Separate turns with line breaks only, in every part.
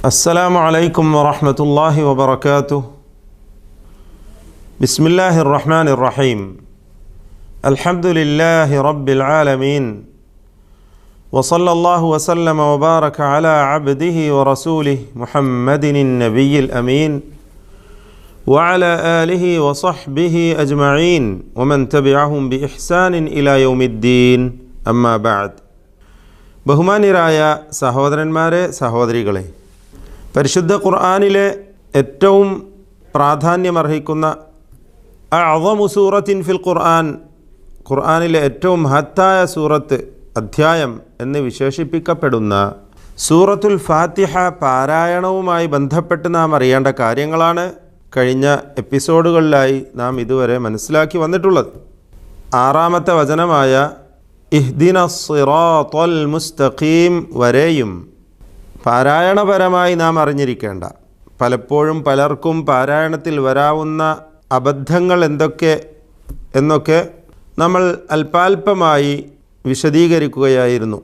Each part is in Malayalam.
السلام عليكم ورحمة الله وبركاته. بسم الله الرحمن الرحيم. الحمد لله رب العالمين، وصلى الله وسلم وبارك على عبده ورسوله محمد النبي الأمين وعلى آله وصحبه أجمعين ومن تبعهم بإحسان إلى يوم الدين. أما بعد. ബഹുമാന്യരായ സഹോദരന്മാരെ, സഹോദരികളെ, പരിശുദ്ധ ഖുർആനിലെ ഏറ്റവും പ്രാധാന്യമർഹിക്കുന്ന അഅ്ളമു സൂറത്തിൻ ഫിൽ ഖുർആൻ, ഖുർആനിലെ ഏറ്റവും മഹത്തായ സൂറത്ത്, അധ്യായം എന്ന് വിശേഷിപ്പിക്കപ്പെടുന്ന സൂറത്തുൽ ഫാത്തിഹ പാരായണവുമായി ബന്ധപ്പെട്ട് നാം അറിയേണ്ട കാര്യങ്ങളാണ് കഴിഞ്ഞ എപ്പിസോഡുകളിലായി നാം ഇതുവരെ മനസ്സിലാക്കി വന്നിട്ടുള്ളത്. 6-ാമത്തെ വചനമായ ഇഹ്ദിന സിറാത്തൽ മുസ്തഖീം വരെയും പാരായണപരമായി നാം അറിഞ്ഞിരിക്കേണ്ട, പലപ്പോഴും പലർക്കും പാരായണത്തിൽ വരാവുന്ന അബദ്ധങ്ങൾ എന്നൊക്കെ നമ്മൾ അല്പാൽപമായി വിശദീകരിക്കുകയായിരുന്നു.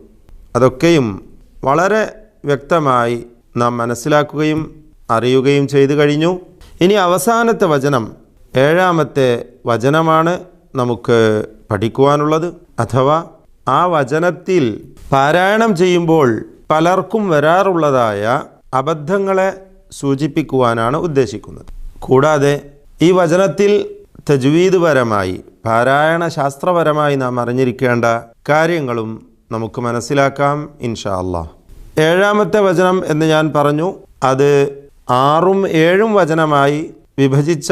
അതൊക്കെയും വളരെ വ്യക്തമായി നാം മനസ്സിലാക്കുകയും അറിയുകയും ചെയ്തു കഴിഞ്ഞു. ഇനി അവസാനത്തെ വചനം, 7-ാമത്തെ വചനമാണ് നമുക്ക് പഠിക്കുവാനുള്ളത്. അഥവാ ആ വചനത്തിൽ പാരായണം ചെയ്യുമ്പോൾ പലർക്കും വരാറുള്ളതായ അബദ്ധങ്ങളെ സൂചിപ്പിക്കുവാനാണ് ഉദ്ദേശിക്കുന്നത്. കൂടാതെ ഈ വചനത്തിൽ തജ്വീദ് പരമായി, പാരായണ ശാസ്ത്രപരമായി നാം അറിഞ്ഞിരിക്കേണ്ട കാര്യങ്ങളും നമുക്ക് മനസ്സിലാക്കാം ഇൻഷാ അല്ലാഹ്. 7-ാമത്തെ വചനം എന്ന് ഞാൻ പറഞ്ഞു, അത് 6ഉം 7ഉം വചനമായി വിഭജിച്ച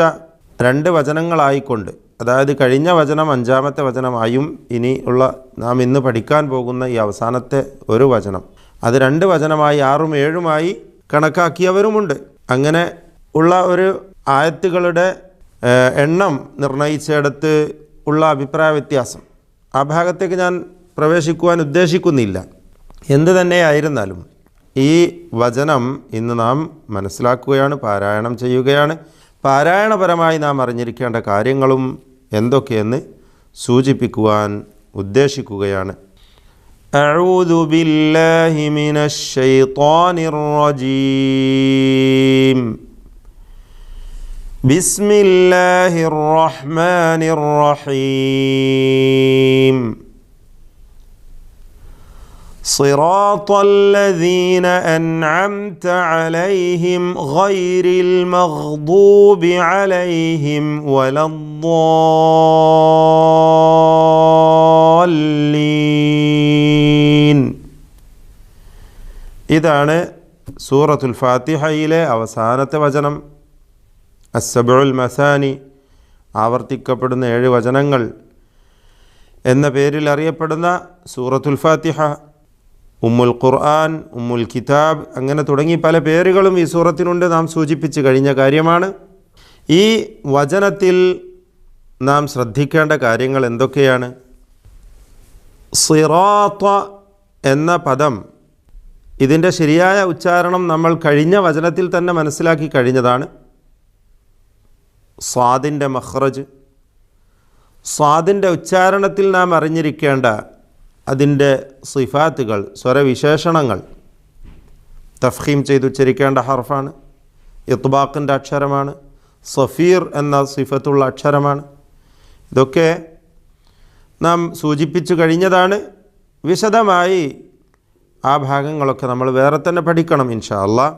2 വചനങ്ങളായിക്കൊണ്ട്, അതായത് കഴിഞ്ഞ വചനം 5-ാമത്തെ വചനമായും ഇനി ഉള്ള നാം ഇന്ന് പഠിക്കാൻ പോകുന്ന ഈ അവസാനത്തെ ഒരു വചനം, അത് 2 വചനമായി 6ഉം 7ഉമായി കണക്കാക്കിയവരുമുണ്ട്. അങ്ങനെ ഉള്ള ഒരു ആയത്തുകളുടെ എണ്ണം നിർണയിച്ചിടത്ത് ഉള്ള അഭിപ്രായ വ്യത്യാസം, ആ ഭാഗത്തേക്ക് ഞാൻ പ്രവേശിക്കുവാൻ ഉദ്ദേശിക്കുന്നില്ല. എന്തു തന്നെയായിരുന്നാലും ഈ വചനം ഇന്ന് നാം മനസ്സിലാക്കുകയാണ്, പാരായണം ചെയ്യുകയാണ്. പാരായണപരമായി നാം അറിഞ്ഞിരിക്കേണ്ട കാര്യങ്ങളും എന്തൊക്കെയെന്ന് സൂചിപ്പിക്കുവാൻ ഉദ്ദേശിക്കുകയാണ്. അഊദു ബില്ലാഹി മിനശ് ശൈത്വാനിർ റജീം. ബിസ്മില്ലാഹിർ റഹ്മാനിർ റഹീം. സിറാത്തൽ ലദീന അൻഅംത അലൈഹിം ഗൈറിൽ മഗ്ദൂബി അലൈഹിം വലദ്ദാല്ലീൻ. ഇതാണ് സൂറത്തുൽ ഫാത്തിഹയിലെ അവസാനത്തെ വചനം. അസ്സബഉൽ മസാനി, ആവർത്തിക്കപ്പെടുന്ന 7 വചനങ്ങൾ എന്ന പേരിൽ അറിയപ്പെടുന്ന സൂറത്തുൽ ഫാത്തിഹ, ഉമ്മുൽ ഖുർആൻ, ഉമ്മുൽ കിതാബ്, അങ്ങനെ തുടങ്ങി പല പേരുകളും ഈ സൂറത്തിനുണ്ട്. നാം സൂചിപ്പിച്ച് കഴിഞ്ഞ കാര്യമാണ്. ഈ വചനത്തിൽ നാം ശ്രദ്ധിക്കേണ്ട കാര്യങ്ങൾ എന്തൊക്കെയാണ്? സിറാത്ത എന്ന പദം, ഇതിൻ്റെ ശരിയായ ഉച്ചാരണം നമ്മൾ കഴിഞ്ഞ വചനത്തിൽ തന്നെ മനസ്സിലാക്കി കഴിഞ്ഞതാണ്. സ്വാദിൻ്റെ മഖ്റജ്, സ്വാദിൻ്റെ ഉച്ചാരണത്തിൽ നാം അറിഞ്ഞിരിക്കേണ്ട അതിൻ്റെ സിഫാത്തുകൾ, സ്വരവിശേഷണങ്ങൾ. തഫ്ഖീം ചെയ്തുച്ചരിക്കേണ്ട ഹർഫാണ്, ഇത്ബാഖിൻ്റെ അക്ഷരമാണ്, സഫീർ എന്ന സിഫത്തുള്ള അക്ഷരമാണ്. ഇതൊക്കെ നാം സൂചിപ്പിച്ചു കഴിഞ്ഞതാണ്. വിശദമായി ആ ഭാഗങ്ങളൊക്കെ നമ്മൾ വേറെ തന്നെ പഠിക്കണം ഇൻഷാ അല്ലാഹ്.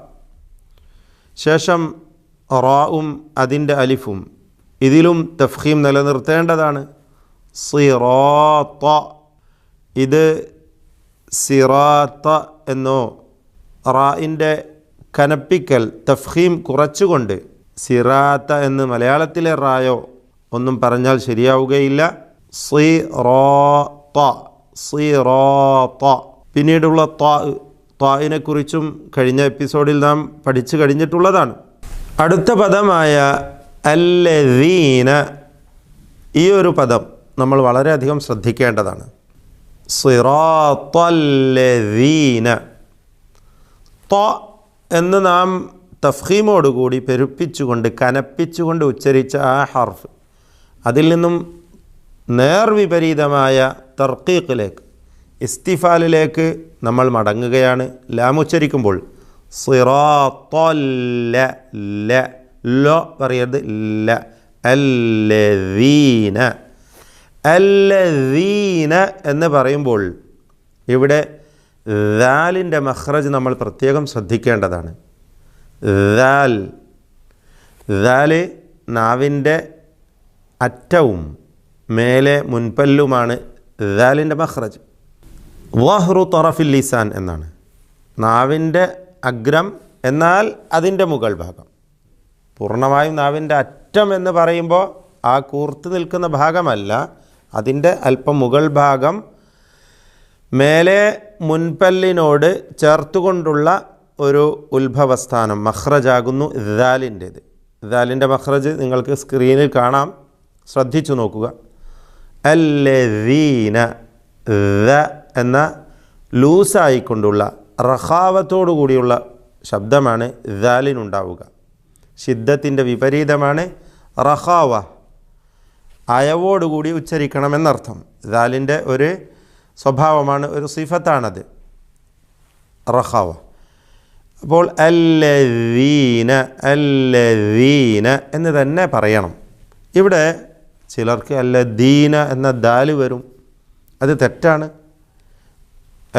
ശേഷം റാഉം അതിൻ്റെ അലിഫും, ഇതിലും തഫ്ഖീം നിലനിർത്തേണ്ടതാണ്. സിറാത്ത, ഇത് സിറാത്ത എന്നോ റാഇൻ്റെ കനപ്പിക്കൽ തഫ്ഖീം കുറച്ചുകൊണ്ട് സിറാത്ത എന്ന് മലയാളത്തിലെ റായോ ഒന്നും പറഞ്ഞാൽ ശരിയാവുകയില്ല. സിറാത്ത, സിറാത്ത. പിന്നീടുള്ള ത്വാഇനെക്കുറിച്ചും കഴിഞ്ഞ എപ്പിസോഡിൽ നാം പഠിച്ചു കഴിഞ്ഞിട്ടുള്ളതാണ്. അടുത്ത പദമായ അല്ലദീന, ഈ ഒരു പദം നമ്മൾ വളരെയധികം ശ്രദ്ധിക്കേണ്ടതാണ്. സിറാത്തല്ലദീന, ത എന്ന് നാം തഫ്ഖീമോടുകൂടി പെരുപ്പിച്ചുകൊണ്ട് കനപ്പിച്ചുകൊണ്ട് ഉച്ചരിച്ച ആ ഹർഫ്, അതിൽ നിന്നും നേർവിപരീതമായ തർക്കീഖിലേക്ക്, ഇസ്തിഫാലിലേക്ക് നമ്മൾ മടങ്ങുകയാണ്. ലാം ഉച്ചരിക്കുമ്പോൾ സിറാത്തല്ല ല ലോ പറയരുത് ല അല്ലദീന അല്ലദീന എന്ന് പറയുമ്പോൾ ഇവിടെ ദാലിൻ്റെ മഖ്റജ് നമ്മൾ പ്രത്യേകം ശ്രദ്ധിക്കേണ്ടതാണ്. ദാൽ നാവിൻ്റെ അറ്റവും മേലെ മുൻപല്ലുമാണ് ദാലിൻ്റെ മഖ്റജ്. വഹ്റു തറഫിൽ ലിസാൻ എന്നാണ് നാവിൻ്റെ അഗ്രം, എന്നാൽ അതിൻ്റെ മുകൾ ഭാഗം. പൂർണ്ണമായും നാവിൻ്റെ അറ്റം എന്ന് പറയുമ്പോൾ ആ കൂർത്ത് നിൽക്കുന്ന ഭാഗമല്ല, അതിൻ്റെ അല്പം മുകൾ ഭാഗം മേലെ മുൻപല്ലിനോട് ചേർത്തുകൊണ്ടുള്ള ഒരു ഉത്ഭവസ്ഥാനം മഖ്റജാകുന്നു ദാലിൻ്റേത്. ദാലിൻ്റെ മഖ്റജ് നിങ്ങൾക്ക് സ്ക്രീനിൽ കാണാം, ശ്രദ്ധിച്ചു നോക്കുക. അല്ലദീന എന്ന ലൂസായിക്കൊണ്ടുള്ള റഖാവത്തോടു കൂടിയുള്ള ശബ്ദമാണ് ദാലിനുണ്ടാവുക. ഷിദ്ദത്തിൻ്റെ വിപരീതമാണ് റഖാവ, അയവോടുകൂടി ഉച്ചരിക്കണമെന്നർത്ഥം. ദാലിൻ്റെ ഒരു സ്വഭാവമാണ്, ഒരു സിഫത്താണത് റഖാവ. അപ്പോൾ അല്ലദീന അല്ലദീന എന്ന് തന്നെ പറയണം. ഇവിടെ ചിലർക്ക് അല്ലദീന എന്ന ദാല് വരും, അത് തെറ്റാണ്.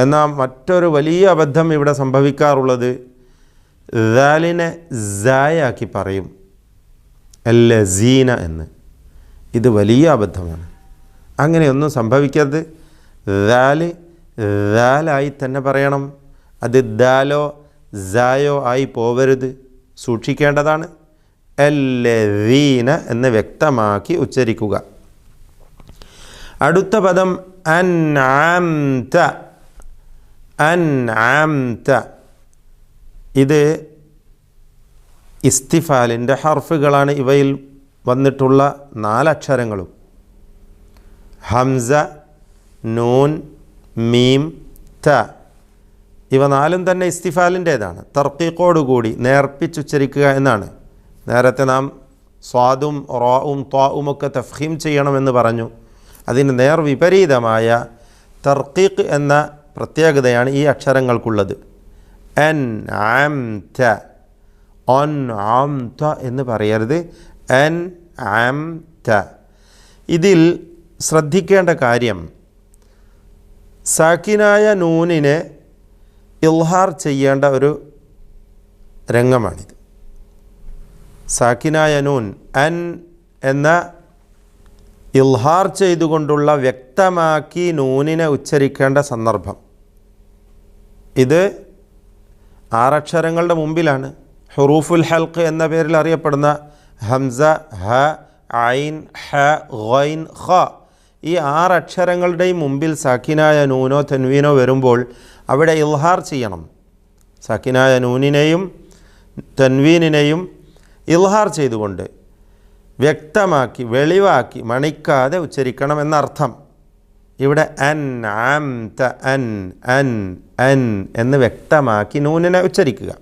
എന്നാൽ മറ്റൊരു വലിയ അബദ്ധം ഇവിടെ സംഭവിക്കാറുള്ളത് ദാലിനെ സായാക്കി പറയും, അല്ലസീന എന്ന്. ഇത് വലിയ അബദ്ധമാണ്. അങ്ങനെയൊന്നും സംഭവിക്കരുത്. ദാലായി തന്നെ പറയണം, അത് ദാലോ സായോ ആയി പോവരുത്, സൂക്ഷിക്കേണ്ടതാണ്. അല്ലദീന എന്ന് വ്യക്തമാക്കി ഉച്ചരിക്കുക. അടുത്ത പദം അൻഅംത. അൻഅംത ഇത് ഇസ്തിഫാലിൻ്റെ ഹർഫുകളാണ്. ഇവയിൽ വന്നിട്ടുള്ള 4 അക്ഷരങ്ങളും ഹംസ, നൂൻ, മീം, ത. ഇവ 4ഉം തന്നെ ഇസ്തിഫാലിൻ്റേതാണ്. തർക്കീഖോടുകൂടി നേർപ്പിച്ചുച്ചരിക്കുക എന്നാണ്. നേരത്തെ നാം സ്വാദും റാവും ത്വാവും ഒക്കെ തഫ്ഖീം ചെയ്യണമെന്ന് പറഞ്ഞു. അതിന് നേർ വിപരീതമായ തർക്കീഖ് എന്ന പ്രത്യേകതയാണ് ഈ അക്ഷരങ്ങൾക്കുള്ളത്. അൻഅംത, അൻഅംത എന്ന് പറയരുത്, അൻഅംത. ഇതിൽ ശ്രദ്ധിക്കേണ്ട കാര്യം, സാക്കിനായ നൂനിനെ ഇൽഹാർ ചെയ്യേണ്ട ഒരു രംഗമാണിത്. സാക്കിനായ നൂൻ അൻ എന്ന ഇൽഹാർ ചെയ്തുകൊണ്ടുള്ള വ്യക്തമാക്കി നൂനിനെ ഉച്ചരിക്കേണ്ട സന്ദർഭം. ഇത് 6 അക്ഷരങ്ങളുടെ മുമ്പിലാണ്. ഹുറൂഫുൽ ഹൽഖ് എന്ന പേരിൽ അറിയപ്പെടുന്ന ഹംസ, ഹ, ഐൻ, ഹ, ഗൈൻ, ഖ ഈ 6 അക്ഷരങ്ങളുടെയും മുമ്പിൽ സാക്കിനായ നൂനോ തൻവീനോ വരുമ്പോൾ അവിടെ ഇൽഹാർ ചെയ്യണം. സാക്കിനായ നൂനിനെയും തൻവീനിനെയും ഇൽഹാർ ചെയ്തുകൊണ്ട് വ്യക്തമാക്കി വെളിവാക്കി മണിക്കാതെ ഉച്ചരിക്കണം എന്നർത്ഥം. ഇവിടെ അൻഅംത, അൻ അൻ അൻ എന്ന് വ്യക്തമാക്കി നൂനിനെ ഉച്ചരിക്കുക.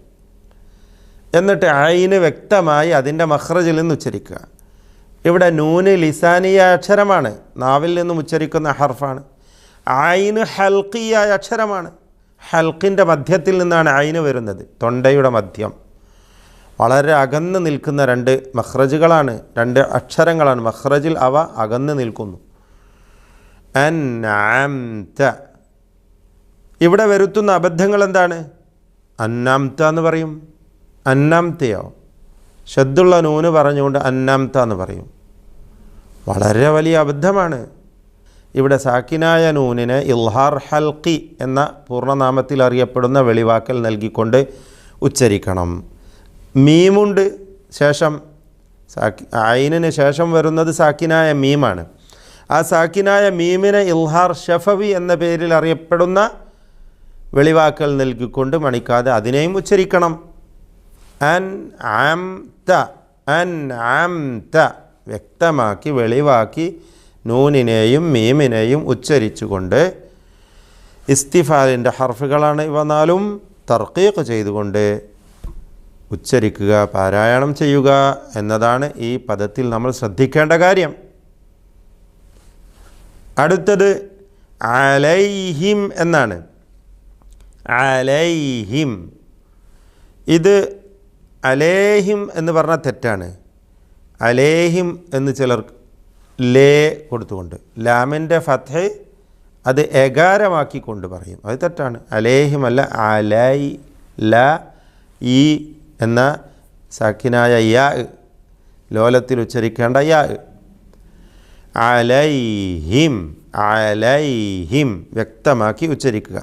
എന്നിട്ട് ഐന് വ്യക്തമായി അതിൻ്റെ മഖ്റജിൽ നിന്ന് ഉച്ചരിക്കുക. ഇവിടെ നൂന് ലിസാനിയ അക്ഷരമാണ്, നാവിൽ നിന്നും ഉച്ചരിക്കുന്ന ഹർഫാണ്. ഐന് ഹൽക്കിയായ അക്ഷരമാണ്. ഹൽക്കിൻ്റെ മധ്യത്തിൽ നിന്നാണ് ഐന് വരുന്നത്, തൊണ്ടയുടെ മധ്യം. വളരെ അകന്ന് നിൽക്കുന്ന 2 മഖ്റജുകളാണ്, 2 അക്ഷരങ്ങളാണ്. മഖ്റജിൽ അവ അകന്ന് നിൽക്കുന്നു. അൻഅംത. ഇവിടെ വരുത്തുന്ന അബദ്ധങ്ങൾ എന്താണ്? അന്നംത എന്ന് പറയും, അന്നംതയോ ഷദ്ദുള്ള നൂന് പറഞ്ഞുകൊണ്ട് അന്നംത എന്ന് പറയും. വളരെ വലിയ അബദ്ധമാണ്. ഇവിടെ സാക്കിനായ നൂനിനെ ഇൽഹാർ ഹൽക്കി എന്ന പൂർണ്ണനാമത്തിൽ അറിയപ്പെടുന്ന വെളിവാക്കൽ നൽകിക്കൊണ്ട് ഉച്ചരിക്കണം. മീമുണ്ട് ശേഷം, ഐനിന് ശേഷം വരുന്നത് സാക്കിനായ മീമാണ്. ആ സാക്കിനായ മീമിനെ ഇൽഹാർ ഷഫവി എന്ന പേരിൽ അറിയപ്പെടുന്ന വെളിവാക്കൽ നൽകിക്കൊണ്ട് മണിക്കാതെ അതിനെയും ഉച്ചരിക്കണം. അൻഅംത, അൻഅംത വ്യക്തമാക്കി വെളിവാക്കി നൂനിനെയും മീമിനെയും ഉച്ചരിച്ചുകൊണ്ട്, ഇസ്തിഫാലിൻ്റെ ഹർഫുകളാണ് ഇവ 4ഉം, തർക്കീഖ് ചെയ്തുകൊണ്ട് ഉച്ചരിക്കുക, പാരായണം ചെയ്യുക എന്നതാണ് ഈ പദത്തിൽ നമ്മൾ ശ്രദ്ധിക്കേണ്ട കാര്യം. അടുത്തത് അലൈഹിം എന്നാണ്. അലൈഹിം ഇത് അലേഹിം എന്ന് പറഞ്ഞാൽ തെറ്റാണ്. അലേഹിം എന്ന് ചിലർ ലേ കൊടുത്തുകൊണ്ട് ലാമിൻ്റെ ഫത്ഹ് അത് എകാരമാക്കിക്കൊണ്ട് പറയും, അത് തെറ്റാണ്. അലേഹിം അല്ല, അലൈ ല ഈ എന്ന സാക്കിനായ യാ, ലോലത്തിൽ ഉച്ചരിക്കേണ്ട യാ. അലൈഹിം, അലൈഹിം വ്യക്തമാക്കി ഉച്ചരിക്കുക.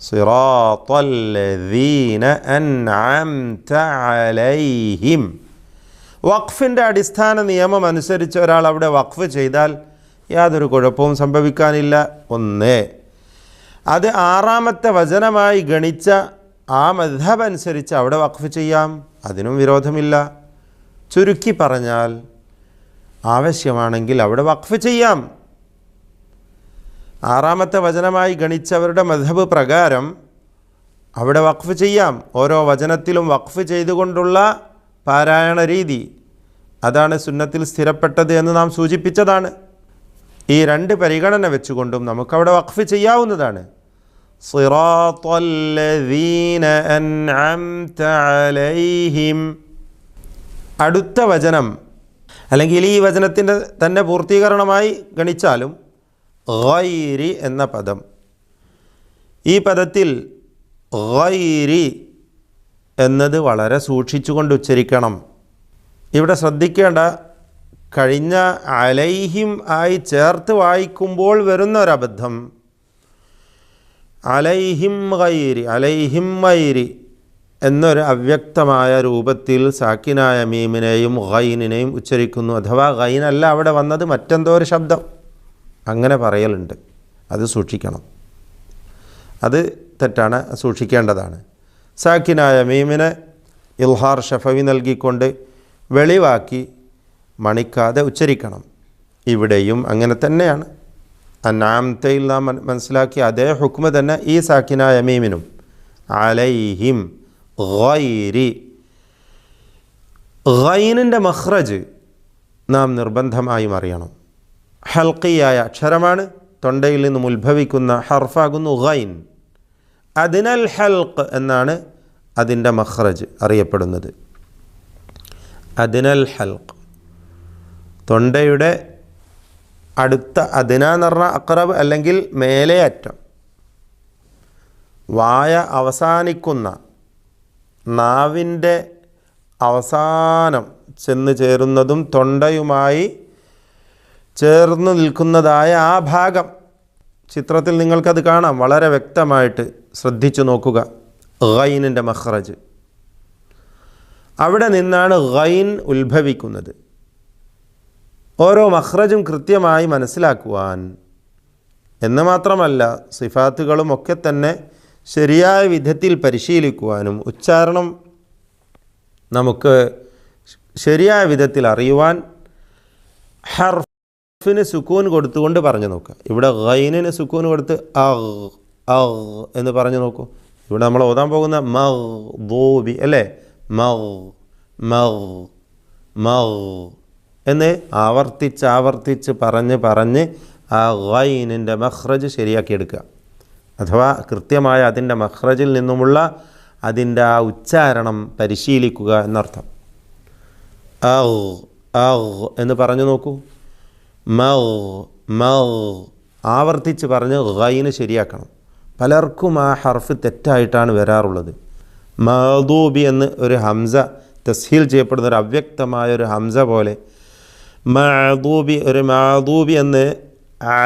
സിറാത്തല്ലദീന അൻഅംത അലൈഹിം. വഖഫിൻ്റെ അടിസ്ഥാന നിയമം അനുസരിച്ച് ഒരാൾ അവിടെ വഖഫ് ചെയ്താൽ യാതൊരു കുഴപ്പവും സംഭവിക്കാനില്ല. ഒന്ന്, അത് ആറാമത്തെ വചനമായി ഗണിച്ച ആ മദ്ഹബ് അനുസരിച്ച് അവിടെ വഖഫ് ചെയ്യാം, അതിനും വിരോധമില്ല. ചുരുക്കി പറഞ്ഞാൽ ആവശ്യമാണെങ്കിൽ അവിടെ വഖഫ് ചെയ്യാം. ആറാമത്തെ വചനമായി ഗണിച്ചവരുടെ മദ്ഹബ് പ്രകാരം അവിടെ വഖഫ് ചെയ്യാം. ഓരോ വചനത്തിലും വഖഫ് ചെയ്തുകൊണ്ടുള്ള പാരായണ രീതി, അതാണ് സുന്നത്തിൽ സ്ഥിരപ്പെട്ടത് എന്ന് നാം സൂചിപ്പിച്ചതാണ്. ഈ രണ്ട് പരിഗണന വെച്ചുകൊണ്ടും നമുക്കവിടെ വഖഫ് ചെയ്യാവുന്നതാണ്. സിറാത്തല്ലദീന അൻഅംത അലൈഹിം. അടുത്ത വചനം അല്ലെങ്കിൽ ഈ വചനത്തിൻ്റെ തന്നെ പൂർത്തീകരണമായി ഗണിച്ചാലും ഗൈരി എന്ന പദം, ഈ പദത്തിൽ ഗൈരി എന്നത് വളരെ സൂക്ഷിച്ചുകൊണ്ട് ഉച്ചരിക്കണം. ഇവിടെ ശ്രദ്ധിക്കേണ്ട, കഴിഞ്ഞ അലൈഹിം ആയി ചേർത്ത് വായിക്കുമ്പോൾ വരുന്ന ഒരബദ്ധം അലൈഹിം ഗൈരി, അലൈഹിം ഗൈരി എന്നൊരു അവ്യക്തമായ രൂപത്തിൽ സാക്കിനായ മീമിനെയും ഗൈനിനെയും ഉച്ചരിക്കുന്നു. അഥവാ ഗൈനല്ല അവിടെ വന്നത്, മറ്റെന്തോ ഒരു ശബ്ദം, അങ്ങനെ പറയലുണ്ട്. അത് സൂക്ഷിക്കണം, അത് തെറ്റാണ്, സൂക്ഷിക്കേണ്ടതാണ്. സാക്കിനായ മീമിനെ ഇൽഹാർ ഷഫവി നൽകിക്കൊണ്ട് വെളിവാക്കി മണിക്കാതെ ഉച്ചരിക്കണം. ഇവിടെയും അങ്ങനെ തന്നെയാണ്. അൻഅംതയിൽ നാം മനസ്സിലാക്കിയ അതേ ഹുക്മ തന്നെ ഈ സാക്കിനായ മീമിനും. അലൈഹിം ഗൈരി. ഗൈനിൻ്റെ മഖ്റജ് നാം നിർബന്ധമായും അറിയണം. ഹൽക്കിയായ അക്ഷരമാണ്, തൊണ്ടയിൽ നിന്നും ഉത്ഭവിക്കുന്ന ഹർഫാകുന്നു ഗൈൻ. അദ്നൽ ഹൽഖ് എന്നാണ് അതിൻ്റെ മഖ്റജ് അറിയപ്പെടുന്നത്. അദ്നൽ ഹൽഖ്, തൊണ്ടയുടെ അടുത്ത, അദ്ന എന്ന് പറഞ്ഞാൽ അഖറബ് അല്ലെങ്കിൽ മേലേ അറ്റം. വായ അവസാനിക്കുന്ന, നാവിൻ്റെ അവസാനം ചെന്ന് ചേരുന്നതും തൊണ്ടയുമായി ചേർന്ന് നിൽക്കുന്നതായ ആ ഭാഗം, ചിത്രത്തിൽ നിങ്ങൾക്കത് കാണാം വളരെ വ്യക്തമായിട്ട്, ശ്രദ്ധിച്ചു നോക്കുക. ഗൈനിൻ്റെ മഖ്റജ്, അവിടെ നിന്നാണ് ഗൈൻ ഉത്ഭവിക്കുന്നത്. ഓരോ മഖ്റജും കൃത്യമായി മനസ്സിലാക്കുവാൻ എന്ന് മാത്രമല്ല, സിഫാത്തുകളും ഒക്കെ തന്നെ ശരിയായ വിധത്തിൽ പരിശീലിക്കുവാനും ഉച്ചാരണം നമുക്ക് ശരിയായ വിധത്തിൽ അറിയുവാൻ ഹർഫിന് സുക്കൂൻ കൊടുത്തുകൊണ്ട് പറഞ്ഞു നോക്കുക. ഇവിടെ ഗൈനിന് സുക്കൂൻ കൊടുത്ത് അഗ് അഗ് എന്ന് പറഞ്ഞു നോക്കൂ. ഇവിടെ നമ്മൾ ഓതാൻ പോകുന്ന മഗ്ദൂബി അല്ലേ, മഗ് മഗ് മഗ് എന്ന് ആവർത്തിച്ച് പറഞ്ഞ് ആ ഗൈനിൻ്റെ മഖ്റജ് ശരിയാക്കിയെടുക്കുക. അഥവാ കൃത്യമായ അതിൻ്റെ മഖ്റജിൽ നിന്നുമുള്ള അതിൻ്റെ ആ ഉച്ചാരണം പരിശീലിക്കുക എന്നർത്ഥം. അഗ് അഗ് എന്ന് പറഞ്ഞു നോക്കൂ. മഗ് മഗ് ആവർത്തിച്ച് പറഞ്ഞ് ഗൈന് ശരിയാക്കണം. പലർക്കും ആ ഹർഫ് തെറ്റായിട്ടാണ് വരാറുള്ളത്. മഗ്ദൂബി എന്ന് ഒരു ഹംസ തസ്ഹീൽ ചെയ്യപ്പെടുന്ന ഒരു അവ്യക്തമായ ഒരു ഹംസ പോലെ, മഅദൂബി ഒരു മഅദൂബി എന്ന്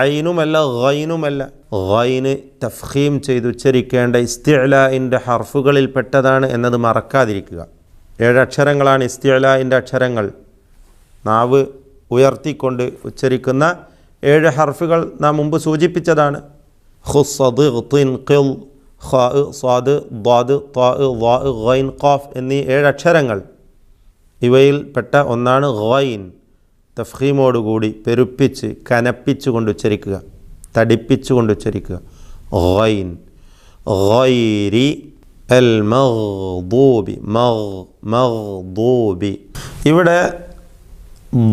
ഐനുമല്ല ഗൈനുമല്ല. ഗൈന് തഫ്ഖീം ചെയ്ത് ഉച്ചരിക്കേണ്ട ഇസ്തിഅലാഇൻ്റെ ഹർഫുകളിൽ പെട്ടതാണ് എന്നത് മറക്കാതിരിക്കുക. 7 അക്ഷരങ്ങളാണ് ഇസ്തിഅലാഇൻ്റെ അക്ഷരങ്ങൾ. നാവ് ഉയർത്തിക്കൊണ്ട് ഉച്ചരിക്കുന്ന 7 ഹർഫുകൾ നാം മുമ്പ് സൂചിപ്പിച്ചതാണ്. ഖുസ്സദ് ഖിൻ ഖിൽ ഖാ സാദ് ദ്വാദ് താ ളാ ഗൈൻ ഖാഫ് എന്നീ 7 അക്ഷരങ്ങൾ. ഇവയിൽ പെട്ട ഒന്നാണ് ഗൈൻ. തഫ്ഖീമോടുകൂടി പെരുപ്പിച്ച് കനപ്പിച്ചു കൊണ്ട് ഉച്ചരിക്കുക, തടിപ്പിച്ചു കൊണ്ട് ഉച്ചരിക്കുക. ഗൈൻ ഗൈരി അൽ മഗ്ദൂബി മഗ്ദൂബി. ഇവിടെ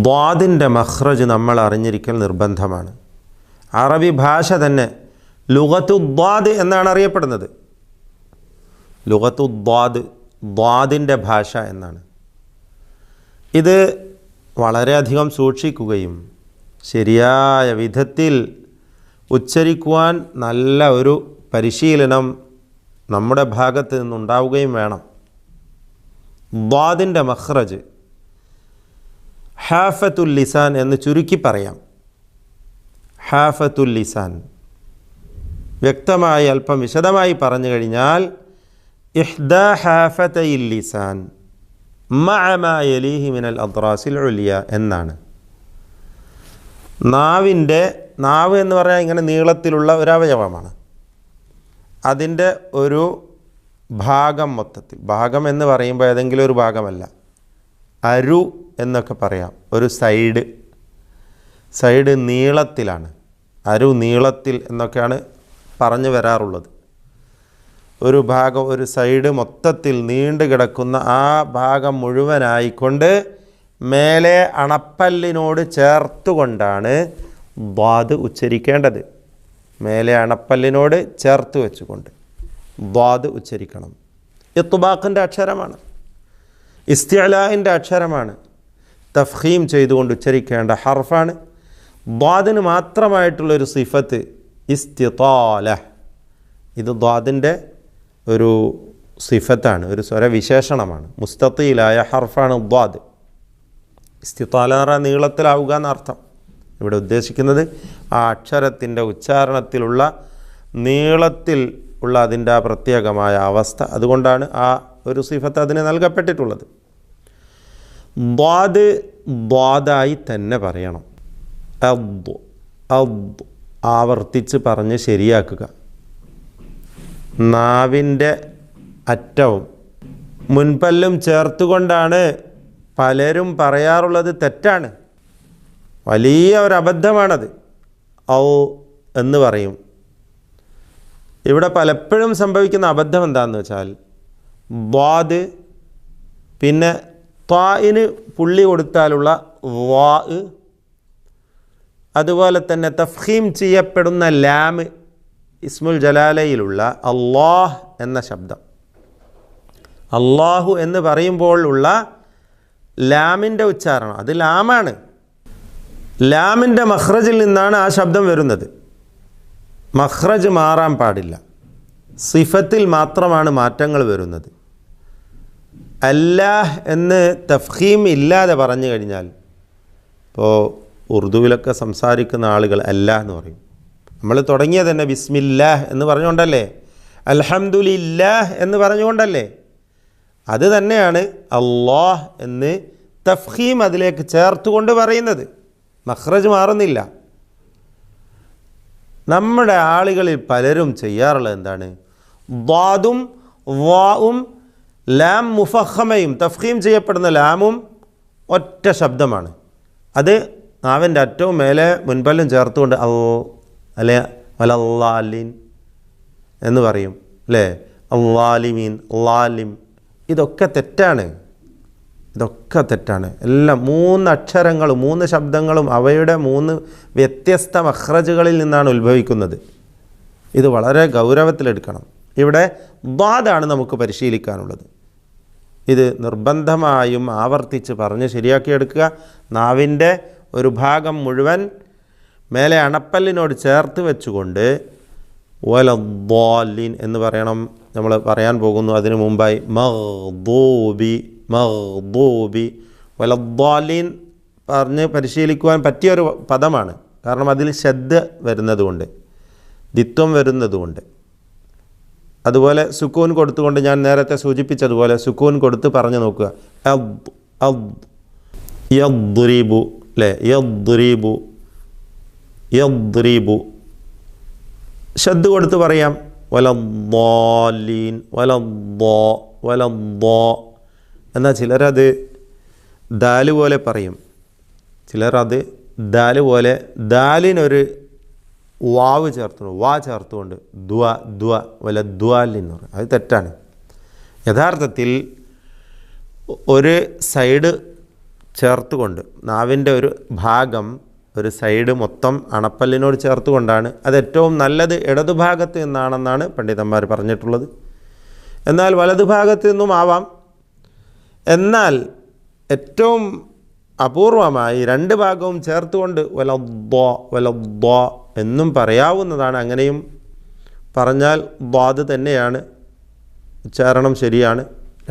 ദ്വാദിൻ്റെ മഖ്റജ് നമ്മൾ അറിഞ്ഞിരിക്കൽ നിർബന്ധമാണ്. അറബി ഭാഷ തന്നെ ലുഗത്തു ദ്വാദ് എന്നാണ് അറിയപ്പെടുന്നത്. ലുഗത്തു ദ്വാദ്, ദ്വാദിൻ്റെ ഭാഷ എന്നാണ്. ഇത് വളരെയധികം സൂക്ഷിക്കുകയും ശരിയായ വിധത്തിൽ ഉച്ചരിക്കുവാൻ നല്ല ഒരു പരിശീലനം നമ്മുടെ ഭാഗത്ത് നിന്നുണ്ടാവുകയും വേണം. ദ്വാദിൻ്റെ മഖ്റജ് ഹാഫത്തുൽ ലിസാൻ എന്ന് ചുരുക്കി പറയാം. ഹാഫത്തുൽ ലിസാൻ വ്യക്തമായി അല്പം വിശദമായി പറഞ്ഞു കഴിഞ്ഞാൽ ഇഹ്ദാ ഹാഫതയിൽ ലിസാൻ മഅ മാ യലീഹി മിനൽ അദ്റാസിൽ ഉലിയ എന്നാണ്. നാവ് എന്ന് പറഞ്ഞാൽ ഇങ്ങനെ നീളത്തിലുള്ള ഒരവയവമാണ്. അതിൻ്റെ ഒരു ഭാഗം, മൊത്തത്തിൽ ഭാഗം എന്ന് പറയുമ്പോൾ ഏതെങ്കിലും ഒരു ഭാഗമല്ല, അരു എന്നൊക്കെ പറയാം. ഒരു സൈഡ് നീളത്തിലാണ്, അരു നീളത്തിൽ എന്നൊക്കെയാണ് പറഞ്ഞു വരാറുള്ളത്. ഒരു ഭാഗം, ഒരു സൈഡ് മൊത്തത്തിൽ നീണ്ടു കിടക്കുന്ന ആ ഭാഗം മുഴുവനായിക്കൊണ്ട് മേലെ അണപ്പല്ലിനോട് ചേർത്തുകൊണ്ടാണ് ദ്വാദ് ഉച്ചരിക്കേണ്ടത്. മേലെ അണപ്പല്ലിനോട് ചേർത്ത് വെച്ചുകൊണ്ട് ദ്വാദ് ഉച്ചരിക്കണം. ഇത്ബാഖിൻ്റെ അക്ഷരമാണ്, ഇസ്തിഅലാഇൻ്റെ അക്ഷരമാണ്, തഫ്ഖീം ചെയ്തുകൊണ്ട് ഉച്ചരിക്കേണ്ട ഹർഫാണ്. ദ്വാദിന് മാത്രമായിട്ടുള്ളൊരു സിഫത്ത് ഇസ്തിതാല. ഇത് ദ്വാദിൻ്റെ ഒരു സിഫത്താണ്, ഒരു സ്വരവിശേഷണമാണ്. മുസ്തഖീലായ ഹർഫാണ് ദ്വാദ്. ഇസ്തിതാല എന്ന് പറഞ്ഞാൽ നീളത്തിലാവുക എന്നർത്ഥം. ഇവിടെ ഉദ്ദേശിക്കുന്നത് ആ അക്ഷരത്തിൻ്റെ ഉച്ചാരണത്തിലുള്ള നീളത്തിൽ ഉള്ള അതിൻ്റെ ആ പ്രത്യേകമായ അവസ്ഥ. അതുകൊണ്ടാണ് ആ ഒരു സിഫത്ത് അതിന് നൽകപ്പെട്ടിട്ടുള്ളത്. ദ്വാദായി തന്നെ പറയണം. ആവർത്തിച്ച് പറഞ്ഞ് ശരിയാക്കുക. നാവിൻ്റെ അറ്റവും മുൻപല്ലും ചേർത്തുകൊണ്ടാണ് പലരും പറയാറുള്ളത്. തെറ്റാണ്, വലിയ ഒരു അബദ്ധമാണത്. ഔ എന്ന് പറയും. ഇവിടെ പലപ്പോഴും സംഭവിക്കുന്ന അബദ്ധം എന്താണെന്ന് വെച്ചാൽ ദ്വാദ് പിന്നെ ത്വാഇന് പുള്ളി കൊടുത്താലുള്ള വാ, അതുപോലെ തന്നെ തഫ്ഖീം ചെയ്യപ്പെടുന്ന ലാം, ഇസ്മുൽ ജലാലയിലുള്ള അല്ലാഹ് എന്ന ശബ്ദം, അല്ലാഹു എന്ന് പറയുമ്പോൾ ഉള്ള ലാമിൻ്റെ ഉച്ചാരണം, അത് ലാമാണ്. ലാമിൻ്റെ മഖ്റജിൽ നിന്നാണ് ആ ശബ്ദം വരുന്നത്. മഖ്റജ് മാറാൻ പാടില്ല, സിഫത്തിൽ മാത്രമാണ് മാറ്റങ്ങൾ വരുന്നത്. അല്ലാഹ് എന്ന് തഫ്ഖീം ഇല്ലാതെ പറഞ്ഞു കഴിഞ്ഞാൽ, ഇപ്പോൾ ഉറുദുവിലൊക്കെ സംസാരിക്കുന്ന ആളുകൾ അല്ലാഹ് എന്ന് പറയും. നമ്മൾ തുടങ്ങിയത് തന്നെ ബിസ്മില്ലാഹ് എന്ന് പറഞ്ഞുകൊണ്ടല്ലേ, അൽഹംദുലില്ലാഹ് എന്ന് പറഞ്ഞുകൊണ്ടല്ലേ. അത് തന്നെയാണ് അല്ലാഹ് എന്ന് തഫ്ഖീം അതിലേക്ക് ചേർത്തുകൊണ്ട് പറയുന്നത്. മഖ്റജ് മാറുന്നില്ല. നമ്മുടെ ആളുകളിൽ പലരും ചെയ്യാറുള്ളത് എന്താണ്, ദ്വാദും വാവും ലാം മുഫഖമയും തഫ്ഖീം ചെയ്യപ്പെടുന്ന ലാമും ഒറ്റ ശബ്ദമാണ്. അത് നാവിൻ്റെ അറ്റവും മേലെ മുൻപല്ലും ചേർത്തുകൊണ്ട് അല്ലെ വലല്ലാലിൻ എന്ന് പറയും അല്ലേ, അല്ലാലിമീൻ, ലാലിം. ഇതൊക്കെ തെറ്റാണ്, ഇതൊക്കെ തെറ്റാണ്. എല്ലാം 3 അക്ഷരങ്ങളും 3 ശബ്ദങ്ങളും അവയുടെ 3 വ്യത്യസ്ത മഖ്റജുകളിൽ നിന്നാണ് ഉത്ഭവിക്കുന്നത്. ഇത് വളരെ ഗൗരവത്തിലെടുക്കണം. ഇവിടെ ദ്വാദാണ് നമുക്ക് പരിശീലിക്കാനുള്ളത്. ഇത് നിർബന്ധമായും ആവർത്തിച്ച് പറഞ്ഞ് ശരിയാക്കിയെടുക്കുക. നാവിൻ്റെ ഒരു ഭാഗം മുഴുവൻ മേലെ അണപ്പല്ലിനോട് ചേർത്ത് വെച്ചുകൊണ്ട് വലദ്ദാലിൻ എന്ന് പറയണം. നമ്മൾ പറയാൻ പോകുന്നു അതിനു മുമ്പായി മഗ്ദൂബി വലദ്ദാലിൻ പറഞ്ഞ് പരിശീലിക്കുവാൻ പറ്റിയൊരു പദമാണ്. കാരണം അതിൽ ശദ്ദ വരുന്നതുകൊണ്ട്, ദിത്വം വരുന്നതുകൊണ്ട്. അതുപോലെ സുക്കൂൻ കൊടുത്തുകൊണ്ട് ഞാൻ നേരത്തെ സൂചിപ്പിച്ചതുപോലെ സുക്കൂൻ കൊടുത്ത് പറഞ്ഞു നോക്കുക. യദ്രിബു അല്ലേ, യദ്രിബു ശബ്ദ് കൊടുത്ത് പറയാം. വലദ്ദാലീൻ വലദ്ദാ എന്നാൽ ചിലരത് ദാല് പോലെ പറയും, ചിലരത് ദാല് പോലെ ദാലിനൊരു വാവ് ചേർത്തുകൊണ്ട് വലദ്വാലിൻ എന്ന് പറയും. അത് തെറ്റാണ്. യഥാർത്ഥത്തിൽ ഒരു സൈഡ് ചേർത്തുകൊണ്ട്, നാവിൻ്റെ ഒരു ഭാഗം, ഒരു സൈഡ് മൊത്തം അണപ്പല്ലിനോട് ചേർത്തുകൊണ്ടാണ്. അത് ഏറ്റവും നല്ലത് ഇടതുഭാഗത്ത് നിന്നാണെന്നാണ് പണ്ഡിതന്മാർ പറഞ്ഞിട്ടുള്ളത്. എന്നാൽ വലതുഭാഗത്ത് നിന്നും ആവാം. എന്നാൽ ഏറ്റവും അപൂർവമായി രണ്ട് ഭാഗവും ചേർത്തുകൊണ്ട് വലദ്ദോ എന്നും പറയാവുന്നതാണ്. അങ്ങനെയും പറഞ്ഞാൽ ദ്വാദ് തന്നെയാണ്, ഉച്ചാരണം ശരിയാണ്.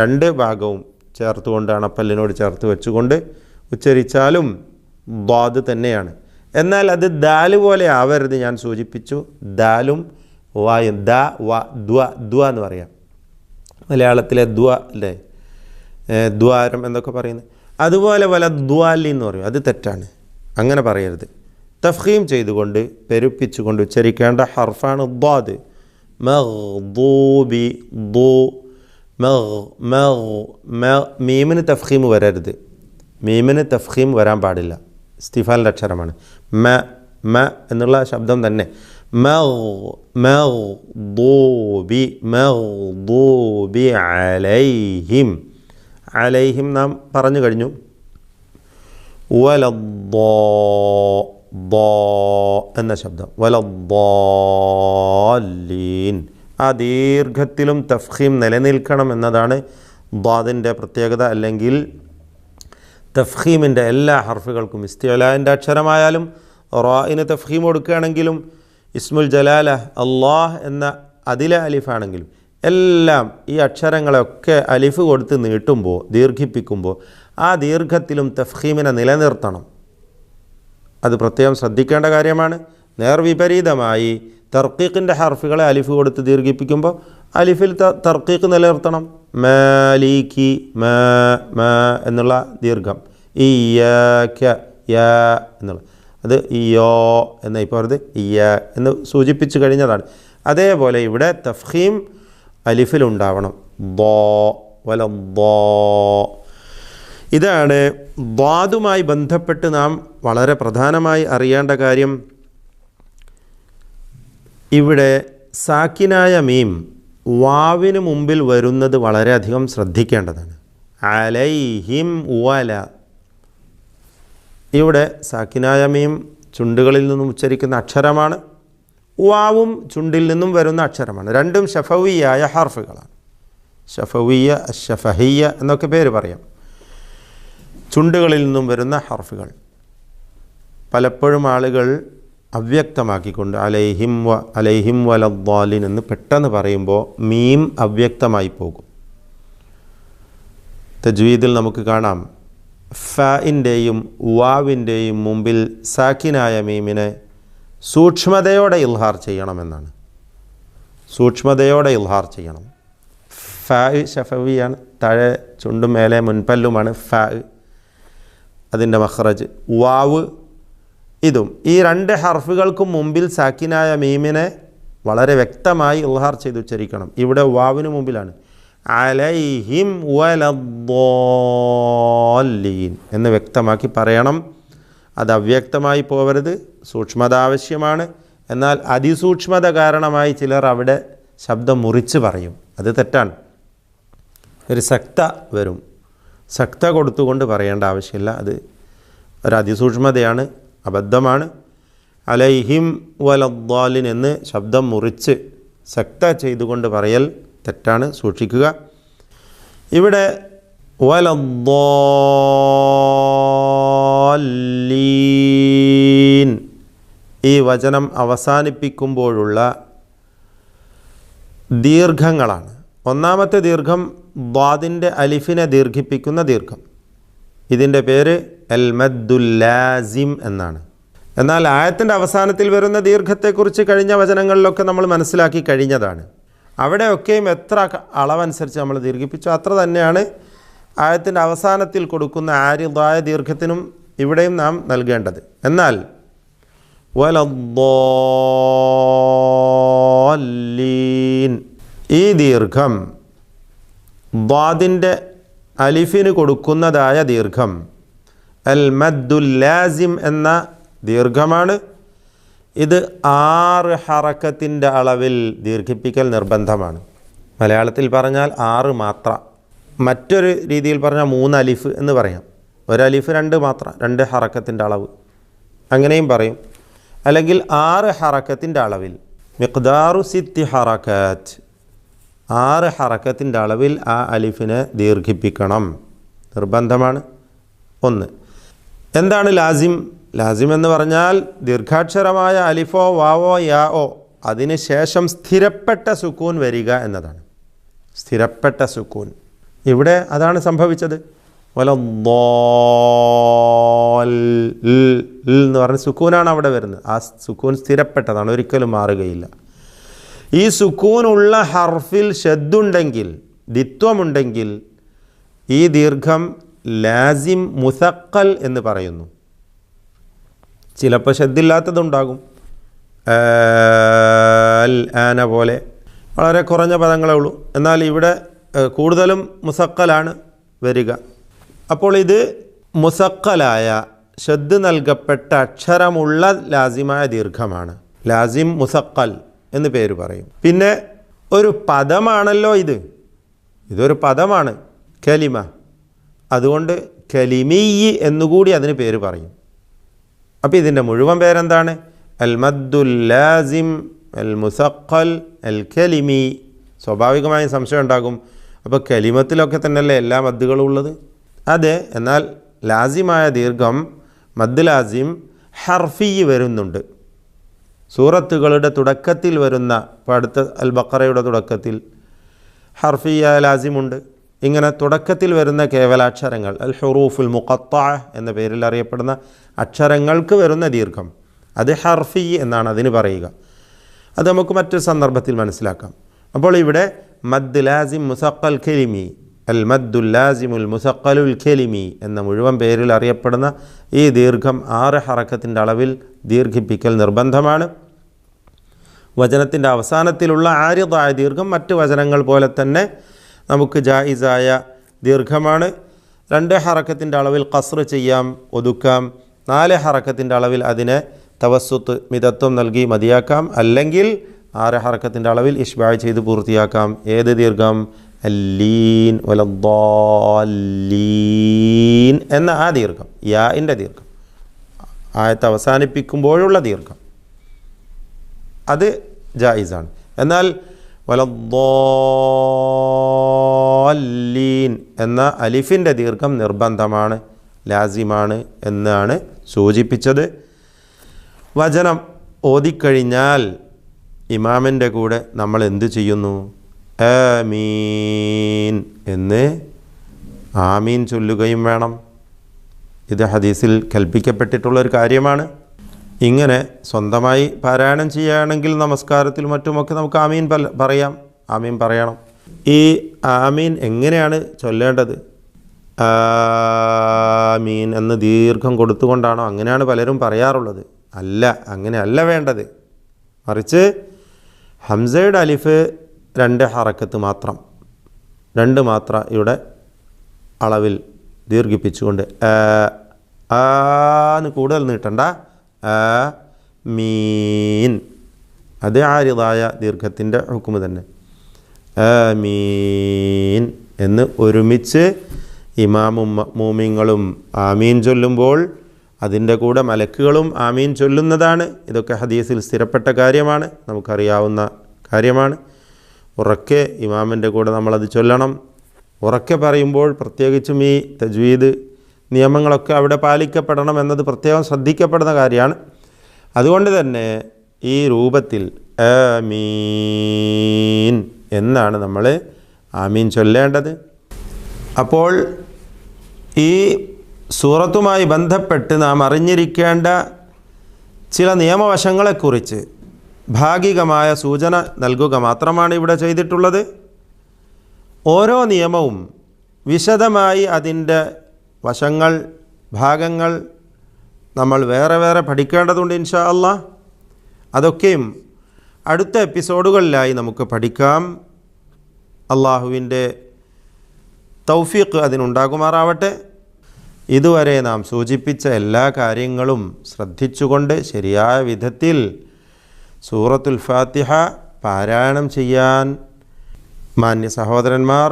രണ്ട് ഭാഗവും ചേർത്തുകൊണ്ട് അണപ്പല്ലിനോട് ചേർത്ത് വെച്ചുകൊണ്ട് ഉച്ചരിച്ചാലും ദ്വാദ് തന്നെയാണ്. എന്നാൽ അത് ദാല് പോലെ ആവരുത്. ഞാൻ സൂചിപ്പിച്ചു, ദാലും വായും ദ വ ദ്വ എന്ന് പറയാം. മലയാളത്തിലെ ദ്വ അല്ലേ, ദ്വാരം എന്നൊക്കെ പറയുന്നത്. അതുപോലെ വല ദ്വാലി എന്ന് പറയും, അത് തെറ്റാണ്. അങ്ങനെ പറയരുത്. തഫ്ഖീം ചെയ്തുകൊണ്ട് പെരുപ്പിച്ചുകൊണ്ട് ഉച്ചരിക്കേണ്ട ഹർഫാണ് ദ്വാദ്. മഗ്ദൂബി ദൂ മീമിന് തഫ്ഖീം വരരുത്. മീമിന് തഫ്ഖീം വരാൻ പാടില്ല. ഇസ്തിഫാലിൻ്റെ അക്ഷരമാണ്. മ എന്നുള്ള ശബ്ദം തന്നെ. മഗ്ദൂബി അലൈഹിം. അലൈഹിം നാം പറഞ്ഞു കഴിഞ്ഞു. വലദ്ദോ എന്ന ശബ്ദം. വലദ്ദാലീൻ. ആ ദീർഘത്തിലും തഫ്ഖീം നിലനിൽക്കണം എന്നതാണ് ദ്വാദിൻ്റെ പ്രത്യേകത. അല്ലെങ്കിൽ തഫ്ഖീമിൻ്റെ എല്ലാ ഹർഫുകൾക്കും, ഇസ്തിഅലാൻ്റെ അക്ഷരമായാലും റാഇന് തഫ്ഖീം കൊടുക്കുകയാണെങ്കിലും ഇസ്മുൽ ജലാല അല്ലാഹ് എന്ന അതിലെ അലിഫാണെങ്കിലും എല്ലാം ഈ അക്ഷരങ്ങളൊക്കെ അലിഫ് കൊടുത്ത് നീട്ടുമ്പോൾ, ദീർഘിപ്പിക്കുമ്പോൾ ആ ദീർഘത്തിലും തഫ്ഖീമിനെ നിലനിർത്തണം. അത് പ്രത്യേകം ശ്രദ്ധിക്കേണ്ട കാര്യമാണ്. നേർവിപരീതമായി തർക്കീഖിൻ്റെ ഹർഫുകളെ അലിഫ് കൊടുത്ത് ദീർഘിപ്പിക്കുമ്പോൾ അലിഫിൽ തർക്കീഖ് നിലനിർത്തണം. മാലിക്കി എന്നുള്ള ദീർഘം, ഇയ്യാക യാ എന്നുള്ള അത് ഇയോ എന്ന ഇപ്പോൾ അത് ഇയ്യാ എന്ന് സൂചിപ്പിച്ച് കഴിഞ്ഞതാണ്. അതേപോലെ ഇവിടെ തഫ്ഖീം അലിഫിലുണ്ടാവണം. ദോ വലദ്ദോ. ഇതാണ് ദ്വാദുമായി ബന്ധപ്പെട്ട് നാം വളരെ പ്രധാനമായി അറിയേണ്ട കാര്യം. ഇവിടെ സാക്കിനായ മീം വാവിന് മുമ്പിൽ വരുന്നത് വളരെയധികം ശ്രദ്ധിക്കേണ്ടതാണ്. അലൈഹിം വല. ഇവിടെ സാക്കിനായ മീം ചുണ്ടുകളിൽ നിന്നും ഉച്ചരിക്കുന്ന അക്ഷരമാണ്. വാവും ചുണ്ടിൽ നിന്നും വരുന്ന അക്ഷരമാണ്. രണ്ടും ഷഫവിയായ ഹർഫുകളാണ്. ഷഫവിയ, ഷഫഹിയ എന്നൊക്കെ പേര് പറയാം. ചുണ്ടുകളിൽ നിന്നും വരുന്ന ഹർഫുകൾ. പലപ്പോഴും ആളുകൾ അവ്യക്തമാക്കിക്കൊണ്ട് അലൈഹിം വലദ്ദാലിൻ എന്ന് പെട്ടെന്ന് പറയുമ്പോൾ മീം അവ്യക്തമായി പോകും. തജ്വീദിൽ നമുക്ക് കാണാം, ഫഇൻ്റെയും വാവിൻ്റെയും മുമ്പിൽ സാക്കിനായ മീമിനെ സൂക്ഷ്മതയോടെ ഇൽഹാർ ചെയ്യണമെന്നാണ്. സൂക്ഷ്മതയോടെ ഇൽഹാർ ചെയ്യണം. ഫ ഷഫവിയാണ്, താഴെ ചുണ്ടും മേലെ മുൻപല്ലുമാണ് ഫ, അതിൻ്റെ മഖ്റജ്. വാവ് ഇതും ഈ രണ്ട് ഹർഫുകൾക്കും മുമ്പിൽ സാക്കിനായ മീമിനെ വളരെ വ്യക്തമായി ഇൽഹാർ ചെയ്ത് ഉച്ചരിക്കണം. ഇവിടെ വാവിന് മുമ്പിലാണ്. അലൈഹിം വലദ്ദാലീൻ എന്ന് വ്യക്തമാക്കി പറയണം. അത് അവ്യക്തമായി പോവരുത്. സൂക്ഷ്മത ആവശ്യമാണ്. എന്നാൽ അതിസൂക്ഷ്മത കാരണമായി ചിലർ അവിടെ ശബ്ദം മുറിച്ച് പറയും. അത് തെറ്റാണ്. ഒരു സക്ത വരും. സക്ത കൊടുത്തുകൊണ്ട് പറയേണ്ട ആവശ്യമില്ല. അത് ഒരു അതിസൂക്ഷ്മതയാണ്, അബദ്ധമാണ്. അലൈഹിം വലദ്ദാലിൻ എന്ന് ശബ്ദം മുറിച്ച് സക്ത ചെയ്തുകൊണ്ട് പറയൽ തെറ്റാണ്, സൂക്ഷിക്കുക. ഇവിടെ വലദ്ദാലീൻ ഈ വചനം അവസാനിപ്പിക്കുമ്പോഴുള്ള ദീർഘങ്ങളാണ്. ഒന്നാമത്തെ ദീർഘം ദ്വാദിൻ്റെ അലിഫിനെ ദീർഘിപ്പിക്കുന്ന ദീർഘം. ഇതിൻ്റെ പേര് അൽ മദ്ദുൽ ലാസിം എന്നാണ്. എന്നാൽ ആയത്തിൻ്റെ അവസാനത്തിൽ വരുന്ന ദീർഘത്തെക്കുറിച്ച് കഴിഞ്ഞ വചനങ്ങളിലൊക്കെ നമ്മൾ മനസ്സിലാക്കി കഴിഞ്ഞതാണ്. അവിടെയൊക്കെയും എത്ര അളവനുസരിച്ച് നമ്മൾ ദീർഘിപ്പിച്ചു അത്ര തന്നെയാണ് ആയത്തിൻ്റെ അവസാനത്തിൽ കൊടുക്കുന്ന ആരിദായ ദീർഘത്തിനും ഇവിടെയും നാം നൽകേണ്ടത്. എന്നാൽ വലദ്ദാലീൻ ഈ ദീർഘം ദ്വാദിൻ്റെ അലിഫിന് കൊടുക്കുന്നതായ ദീർഘം അൽ മദ്ദുൽ ലാസിം എന്ന ദീർഘമാണ്. ഇത് 6 ഹറക്കത്തിൻ്റെ അളവിൽ ദീർഘിപ്പിക്കൽ നിർബന്ധമാണ്. മലയാളത്തിൽ പറഞ്ഞാൽ 6 മാത്ര, മറ്റൊരു രീതിയിൽ പറഞ്ഞാൽ 3 അലിഫ് എന്ന് പറയാം. ഒരു അലിഫ് 2 മാത്ര, 2 ഹറക്കത്തിൻ്റെ അളവ് അങ്ങനെയും പറയും. അല്ലെങ്കിൽ 6 ഹറക്കത്തിൻ്റെ അളവിൽ മിഖ്ദാറു 6 ഹറക്കാത്ത്, 6 ഹറക്കത്തിൻ്റെ അളവിൽ ആ അലിഫിനെ ദീർഘിപ്പിക്കണം. നിർബന്ധമാണ്. ഒന്ന്. എന്താണ് ലാസിം? ലാസിം എന്ന് പറഞ്ഞാൽ ദീർഘാക്ഷരമായ അലിഫോ വാവോ യാഓ അതിന് ശേഷം സ്ഥിരപ്പെട്ട സുക്കൂൻ വരിക എന്നതാണ്. സ്ഥിരപ്പെട്ട സുക്കൂൻ. ഇവിടെ അതാണ് സംഭവിച്ചത്. എന്ന് പറഞ്ഞ സുക്കൂനാണ് അവിടെ വരുന്നത്. ആ സുക്കൂൻ സ്ഥിരപ്പെട്ടതാണ്, ഒരിക്കലും മാറുകയില്ല. ഈ സുക്കൂനുള്ള ഹർഫിൽ ഷദ്ദുണ്ടെങ്കിൽ, ദിത്വമുണ്ടെങ്കിൽ ഈ ദീർഘം ലാസിം മുസക്കൽ എന്ന് പറയുന്നു. ചിലപ്പോൾ ഷദ്ദില്ലാത്തതുണ്ടാകും. ആന പോലെ വളരെ കുറഞ്ഞ പദങ്ങളേ ഉള്ളൂ. എന്നാൽ ഇവിടെ കൂടുതലും മുസക്കലാണ് വരിക. അപ്പോൾ ഇത് മുസക്കലായ ഷദ് നൽകപ്പെട്ട അക്ഷരമുള്ള ലാസിമായ ദീർഘമാണ്. ലാസിം മുസക്കൽ എന്ന് പേര് പറയും. പിന്നെ ഒരു പദമാണല്ലോ ഇത്. ഇതൊരു പദമാണ്, കലിമ. അതുകൊണ്ട് കലിമീ എന്നുകൂടി അതിന് പേര് പറയും. അപ്പോൾ ഇതിൻ്റെ മുഴുവൻ പേരെന്താണ്? അൽ മദ്ദുൽ ലാസിം അൽ മുസക്കൽ അൽ കലിമി. സ്വാഭാവികമായും സംശയം ഉണ്ടാകും, അപ്പോൾ കലിമത്തിലൊക്കെ തന്നെയല്ലേ എല്ലാ മദ്ദുകളും ഉള്ളത്? അതെ. എന്നാൽ ലാസിമായ ദീർഘം മദ് ലാസിം ഹർഫി വരുന്നുണ്ട്. സൂറത്തുകളുടെ തുടക്കത്തിൽ വരുന്ന, ഇപ്പോൾ അടുത്ത അൽ ബഖറയുടെ തുടക്കത്തിൽ ഹർഫിയ ലാസിമുണ്ട്. ഇങ്ങനെ തുടക്കത്തിൽ വരുന്ന കേവലാക്ഷരങ്ങൾ, അൽ ഹുറൂഫുൽ മുഖത്തഅ എന്ന പേരിൽ അറിയപ്പെടുന്ന അക്ഷരങ്ങൾക്ക് വരുന്ന ദീർഘം, അത് ഹർഫി എന്നാണ് അതിന് പറയുക. അത് നമുക്ക് മറ്റൊരു സന്ദർഭത്തിൽ മനസ്സിലാക്കാം. അപ്പോൾ ഇവിടെ മദ് ലാസിം മുസക്കൽ കലിമി, അൽ മദ്ദുൽ ലാസിമുൽ മുസക്കലുൽ കലിമി എന്ന മുഴുവൻ പേരിൽ അറിയപ്പെടുന്ന ഈ ദീർഘം 6 ഹറക്കത്തിൻ്റെ അളവിൽ ദീർഘിപ്പിക്കൽ നിർബന്ധമാണ്. വചനത്തിൻ്റെ അവസാനത്തിലുള്ള ആരിദായ ദീർഘം മറ്റ് വചനങ്ങൾ പോലെ തന്നെ നമുക്ക് ജായിസായ ദീർഘമാണ്. 2 ഹറക്കത്തിൻ്റെ അളവിൽ ഖസ്ർ ചെയ്യാം, ഒതുക്കാം. 4 ഹറക്കത്തിൻ്റെ അളവിൽ അതിനെ തവസ്സുത്ത് മിതത്വം നൽകി മതിയാക്കാം. അല്ലെങ്കിൽ 6 ഹറക്കത്തിൻ്റെ അളവിൽ ഇഷ്ബായ് ചെയ്ത് പൂർത്തിയാക്കാം. ഏത് ദീർഘം? അല്ലീൻ വലദ്ദാലീൻ എന്ന ആ ദീർഘം, യാഇൻ്റെ ദീർഘം, ആയത്ത് അവസാനിപ്പിക്കുമ്പോഴുള്ള ദീർഘം, അത് ജായിസാണ്. എന്നാൽ വലദ്ദാലീൻ എന്ന അലിഫിൻ്റെ ദീർഘം നിർബന്ധമാണ്, ലാസിമാണ് എന്നാണ് സൂചിപ്പിച്ചത്. വചനം ഓതിക്കഴിഞ്ഞാൽ ഇമാമിൻ്റെ കൂടെ നമ്മൾ എന്ത് ചെയ്യുന്നു? ആമീൻ എന്ന് ആമീൻ ചൊല്ലുകയും വേണം. ഇത് ഹദീസിൽ കൽപ്പിക്കപ്പെട്ടിട്ടുള്ളൊരു കാര്യമാണ്. ഇങ്ങനെ സ്വന്തമായി പാരായണം ചെയ്യുകയാണെങ്കിൽ നമസ്കാരത്തിലും മറ്റുമൊക്കെ നമുക്ക് ആമീൻ പറയാം, ആമീൻ പറയണം. ഈ ആമീൻ എങ്ങനെയാണ് ചൊല്ലേണ്ടത്? ആമീൻ എന്ന് ദീർഘം കൊടുത്തുകൊണ്ടാണോ? അങ്ങനെയാണ് പലരും പറയാറുള്ളത്. അല്ല, അങ്ങനെയല്ല വേണ്ടത്. മറിച്ച് ഹംസയുടെ അലിഫ് 2 ഹറക്കത്ത് മാത്രം, 2 മാത്ര ഇവിടെ അളവിൽ ദീർഘിപ്പിച്ചുകൊണ്ട് ആന്ന് കൂടുതൽ നീട്ടണ്ട, മീൻ. അത് ആരിദായ ദീർഘത്തിൻ്റെ ഹുക്മ് തന്നെ. ആമീൻ എന്ന് ഒരുമിച്ച് ഇമാമും മഅ്മൂമിങ്ങളും ആമീൻ ചൊല്ലുമ്പോൾ അതിൻ്റെ കൂടെ മലക്കുകളും ആമീൻ ചൊല്ലുന്നതാണ്. ഇതൊക്കെ ഹദീസിൽ സ്ഥിരപ്പെട്ട കാര്യമാണ്, നമുക്കറിയാവുന്ന കാര്യമാണ്. ഉറക്കെ ഇമാമിൻ്റെ കൂടെ നമ്മളത് ചൊല്ലണം. ഉറക്കെ പറയുമ്പോൾ പ്രത്യേകിച്ചും ഈ തജ്വീദ് നിയമങ്ങളൊക്കെ അവിടെ പാലിക്കപ്പെടണം എന്നത് പ്രത്യേകം ശ്രദ്ധിക്കപ്പെടുന്ന കാര്യമാണ്. അതുകൊണ്ട് തന്നെ ഈ രൂപത്തിൽ ആമീൻ എന്നാണ് നമ്മൾ ആമീൻ ചൊല്ലേണ്ടത്. അപ്പോൾ ഈ സൂറത്തുമായി ബന്ധപ്പെട്ട് നാം അറിഞ്ഞിരിക്കേണ്ട ചില നിയമവശങ്ങളെക്കുറിച്ച് ഭാഗികമായ സൂചന നൽകുക മാത്രമാണ് ഇവിടെ ചെയ്തിട്ടുള്ളത്. ഓരോ നിയമവും വിശദമായി അതിൻ്റെ വശങ്ങൾ, ഭാഗങ്ങൾ നമ്മൾ വേറെ വേറെ പഠിക്കേണ്ടതുണ്ട് ഇൻഷാ അല്ലാഹ്. അതൊക്കെയും അടുത്ത എപ്പിസോഡുകളിലായി നമുക്ക് പഠിക്കാം. അള്ളാഹുവിൻ്റെ തൗഫീഖ് അതിനുണ്ടാകുമാറാവട്ടെ. ഇതുവരെ നാം സൂചിപ്പിച്ച എല്ലാ കാര്യങ്ങളും ശ്രദ്ധിച്ചുകൊണ്ട് ശരിയായ വിധത്തിൽ സൂറത്തുൽ ഫാത്തിഹ പാരായണം ചെയ്യാൻ മാന്യ സഹോദരന്മാർ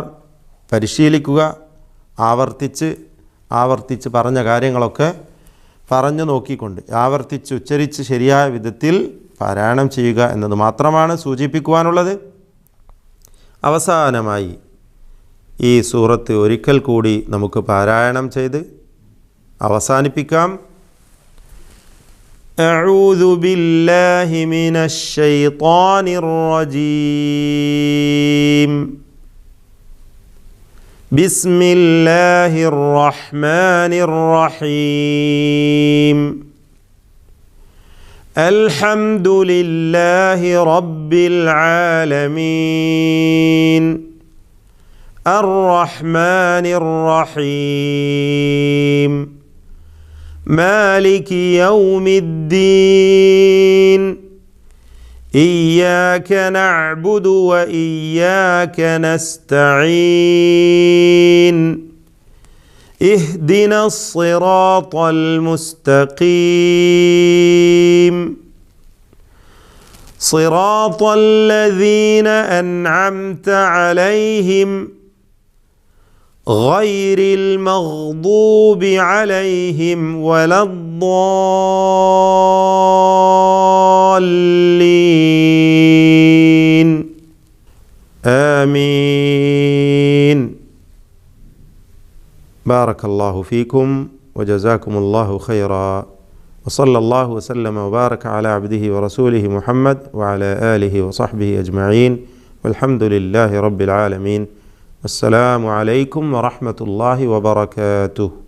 പരിശീലിക്കുക. ആവർത്തിച്ച് പറഞ്ഞ കാര്യങ്ങളൊക്കെ പറഞ്ഞു നോക്കിക്കൊണ്ട് ആവർത്തിച്ച് ഉച്ചരിച്ച് ശരിയായ വിധത്തിൽ പാരായണം ചെയ്യുക എന്നത് മാത്രമാണ് സൂചിപ്പിക്കുവാനുള്ളത്. അവസാനമായി ഈ സൂറത്ത് ഒരിക്കൽ കൂടി നമുക്ക് പാരായണം ചെയ്ത് അവസാനിപ്പിക്കാം. അഊദു ബില്ലാഹി മിനശ് ശൈത്വാനിർ റജീം. ബിസ്മില്ലാഹിർ റഹ്മാനിർ റഹീം. അൽഹംദുലില്ലാഹി റബ്ബിൽ ആലമീൻ. അർറഹ്മാനിർ റഹീം. മാലികി യൗമിദ്ദീൻ. ഇയ്യാക നഅ്ബുദു വ ഇയ്യാക നസ്തഈൻ. ഇഹ്ദിനസ് സിറാത്തൽ മുസ്തഖീം. സിറാത്തൽ ലദീന അൻഅംത അലൈഹിം ഗൈറിൽ മഗ്ദൂബി അലൈഹിം വലദ്ദാല്ലീൻ. ആമീൻ. ബാറക്കല്ലാഹു ഫീക്കും വജസാക്കുമുല്ലാഹു ഖൈറാ. വസല്ലല്ലാഹു വസല്ലമ വബാറക അലാ അബ്ദിഹി വറസൂലിഹി മുഹമ്മദ് വഅലാ ആലിഹി വസഹ്ബിഹി അജ്മഈൻ വൽഹംദുലില്ലാഹി റബ്ബിൽ ആലമീൻ. അസ്സലാമു അലൈക്കും വറഹ്മത്തുള്ളാഹി വബറകാതുഹു.